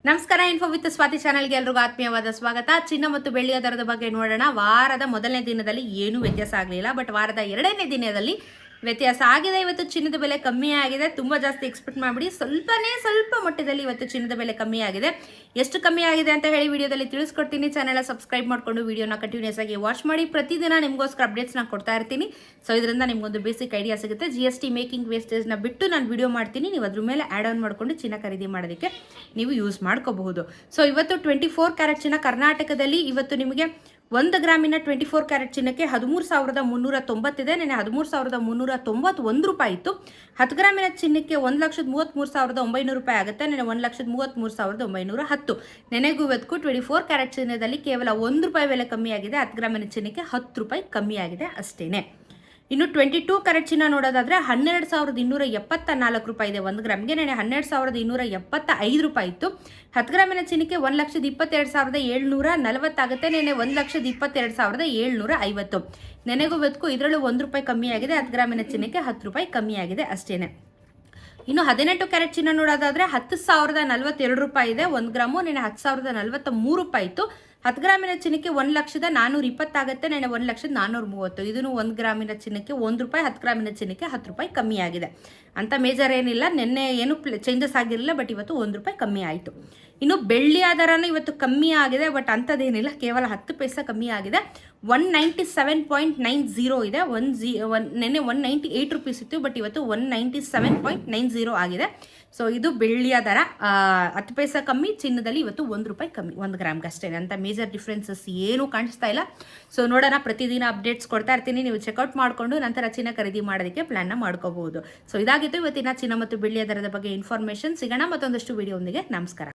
ನಮಸ್ಕಾರ. Info with Swati ಚಾನೆಲ್ಗೆ ಎಲ್ರಿಗೂ ಆತ್ಮೀಯವಾದ ಸ್ವಾಗತ. ಚಿನ್ನ ಮತ್ತು ಬೆಳ್ಳಿಯ ದರದ ಬಗ್ಗೆ ನೋಡೋಣ. ವಾರದ ಮೊದಲನೇ ದಿನದಲ್ಲಿ ಏನೂ ವ್ಯತ್ಯಾಸ ಆಗಲಿಲ್ಲ, ಬಟ್ ವಾರದ ಎರಡನೇ ದಿನದಲ್ಲಿ ವ್ಯತ್ಯಾಸ ಆಗಿದೆ. ಇವತ್ತು ಚಿನ್ನದ ಬೆಲೆ ಕಮ್ಮಿ ಆಗಿದೆ. ತುಂಬ ಜಾಸ್ತಿ ಎಕ್ಸ್ಪೆಕ್ಟ್ ಮಾಡಿಬಿಡಿ. ಸ್ವಲ್ಪ ಮಟ್ಟದಲ್ಲಿ ಇವತ್ತು ಚಿನ್ನದ ಬೆಲೆ ಕಮ್ಮಿ ಆಗಿದೆ. ಎಷ್ಟು ಕಮ್ಮಿ ಆಗಿದೆ ಅಂತ ಹೇಳಿ ವಿಡಿಯೋದಲ್ಲಿ ತಿಳಿಸ್ಕೊಡ್ತೀನಿ. ಚಾನೆಲ್ ಸಬ್ಸ್ಕ್ರೈಬ್ ಮಾಡಿಕೊಂಡು ವಿಡಿಯೋನ ಕಂಟಿನ್ಯೂಸ್ ಆಗಿ ವಾಚ್ ಮಾಡಿ. ಪ್ರತಿದಿನ ನಿಮಗೋಸ್ಕರ ಅಪ್ಡೇಟ್ಸ್ನ ಕೊಡ್ತಾ ಇರ್ತೀನಿ. ಸೊ ಇದರಿಂದ ನಿಮಗೊಂದು ಬೇಸಿಕ್ ಐಡಿಯಾ ಸಿಗುತ್ತೆ. GST ಮೇಕಿಂಗ್ ವೇಸ್ಟೇಜ್ನ ಬಿಟ್ಟು ನಾನು ವಿಡಿಯೋ ಮಾಡ್ತೀನಿ. ನೀವು ಅದ್ರ ಮೇಲೆ ಆ್ಯಡ್ ಆನ್ ಮಾಡಿಕೊಂಡು ಚಿನ್ನ ಖರೀದಿ ಮಾಡೋದಕ್ಕೆ ನೀವು ಯೂಸ್ ಮಾಡ್ಕೋಬಹುದು. ಸೊ ಇವತ್ತು 24 ಕ್ಯಾರೆಟ್ ಚಿನ್ನ ಕರ್ನಾಟಕದಲ್ಲಿ ಇವತ್ತು ನಿಮಗೆ 1 ಗ್ರಾಮಿನ 24 ಕ್ಯಾರೆಟ್ ಚಿನ್ನಕ್ಕೆ 13,390 ಇದೆ. ನೆನೆ 13,391 ರೂಪಾಯಿ ಇತ್ತು. 10 ಗ್ರಾಮಿನ ಚಿನ್ನಕ್ಕೆ 1,33,900 ರೂಪಾಯಿ ಆಗುತ್ತೆ. ನೆನೆ 1,33,910. ನೆನೆಗೂ ಇವತ್ತು 24 ಕ್ಯಾರೆಟ್ ಚಿನ್ನದಲ್ಲಿ ಕೇವಲ 1 ರೂಪಾಯಿ ಬೆಲೆ ಕಮ್ಮಿ ಆಗಿದೆ. 10 ಗ್ರಾಮಿನ ಚಿನ್ನಕ್ಕೆ 10 ರೂಪಾಯಿ ಕಮ್ಮಿ ಆಗಿದೆ ಅಷ್ಟೇನೆ. ಇನ್ನು 22 ಕ್ಯಾರೆಟ್ ಚಿನ್ನ ನೋಡೋದಾದ್ರೆ 12,274 ರೂಪಾಯಿ ಇದೆ 1 ಗ್ರಾಮ್ಗೆ. ನೆನೆ 12,275 ರೂಪಾಯಿ ಇತ್ತು. 10 ಗ್ರಾಮಿನ ಚಿನ್ನಕ್ಕೆ 1,22,740 ಆಗುತ್ತೆ. ನೆನೆ 1,22,750. ನೆನೆಗೂ ಇವತ್ತು ಇದರಲ್ಲೂ 1 ರೂಪಾಯಿ ಕಮ್ಮಿ ಆಗಿದೆ. 10 ಗ್ರಾಮಿನ ಚಿನ್ನಕ್ಕೆ 10 ರೂಪಾಯಿ ಕಮ್ಮಿ ಆಗಿದೆ ಅಷ್ಟೇನೆ. ಇನ್ನು 18 ಕ್ಯಾರೆಟ್ ಚಿನ್ನ ನೋಡೋದಾದ್ರೆ 10,042 ರೂಪಾಯಿ ಇದೆ 1 ಗ್ರಾಮು. ನೆನೆ 10,043 ರೂಪಾಯಿ ಇತ್ತು. 10 ಗ್ರಾಮಿನ ಚಿನ್ನಕ್ಕೆ 1,420,000 ಆಗುತ್ತೆ. ನೆನೆ 1,430,000. ಇದನ್ನು 1 ಗ್ರಾಮಿನ ಚಿನ್ನಕ್ಕೆ 1 ರೂಪಾಯಿ, 10 ಗ್ರಾಮಿನ ಚಿನ್ನಕ್ಕೆ 10 ರೂಪಾಯಿ ಕಮ್ಮಿ ಆಗಿದೆ. ಅಂತ ಮೇಜರ್ ಏನಿಲ್ಲ, ನಿನ್ನೆ ಏನು ಚೇಂಜಸ್ ಆಗಿರಲಿಲ್ಲ, ಬಟ್ ಇವತ್ತು 1 ರೂಪಾಯಿ ಕಮ್ಮಿ ಆಯಿತು. ಇನ್ನು ಬೆಳ್ಳಿಯ ದರನೂ ಇವತ್ತು ಕಮ್ಮಿ ಆಗಿದೆ, ಬಟ್ ಅಂಥದ್ದೇನಿಲ್ಲ, ಕೇವಲ 10 ಪೈಸೆ ಕಮ್ಮಿ ಆಗಿದೆ. 197.90 ಇದೆ. ನೆನ್ನೆ 198 ರುಪೀಸ್ ಇತ್ತು, ಬಟ್ ಇವತ್ತು 197.90 ಆಗಿದೆ. ಸೊ ಇದು ಬೆಳ್ಳಿಯ ದರ. 10 ಪೈಸೆ ಕಮ್ಮಿ. ಚಿನ್ನದಲ್ಲಿ ಇವತ್ತು 1 ರೂಪಾಯಿ ಕಮ್ಮಿ 1 ಗ್ರಾಮ್ಗೆ ಅಷ್ಟೇ. ಅಂತ ಮೇಜರ್ ಡಿಫ್ರೆನ್ಸಸ್ ಏನೂ ಕಾಣಿಸ್ತಾ ಇಲ್ಲ. ಸೊ ನೋಡೋಣ, ಪ್ರತಿದಿನ ಅಪ್ಡೇಟ್ಸ್ ಕೊಡ್ತಾ ಇರ್ತೀನಿ. ನೀವು ಚೆಕ್ಔಟ್ ಮಾಡಿಕೊಂಡು ನಂತರ ಚಿನ್ನ ಖರೀದಿ ಮಾಡೋದಕ್ಕೆ ಪ್ಲಾನ್ನ ಮಾಡ್ಕೋಬಹುದು. ಸೊ ಇದಾಗಿತ್ತು ಇವತ್ತಿನ ಚಿನ್ನ ಮತ್ತು ಬೆಳ್ಳಿಯ ದರದ ಬಗ್ಗೆ ಇನ್ಫಾರ್ಮೇಷನ್. ಸಿಗೋಣ ಮತ್ತೊಂದಷ್ಟು ವಿಡಿಯೋ ಒಂದಿಗೆ. ನಮಸ್ಕಾರ.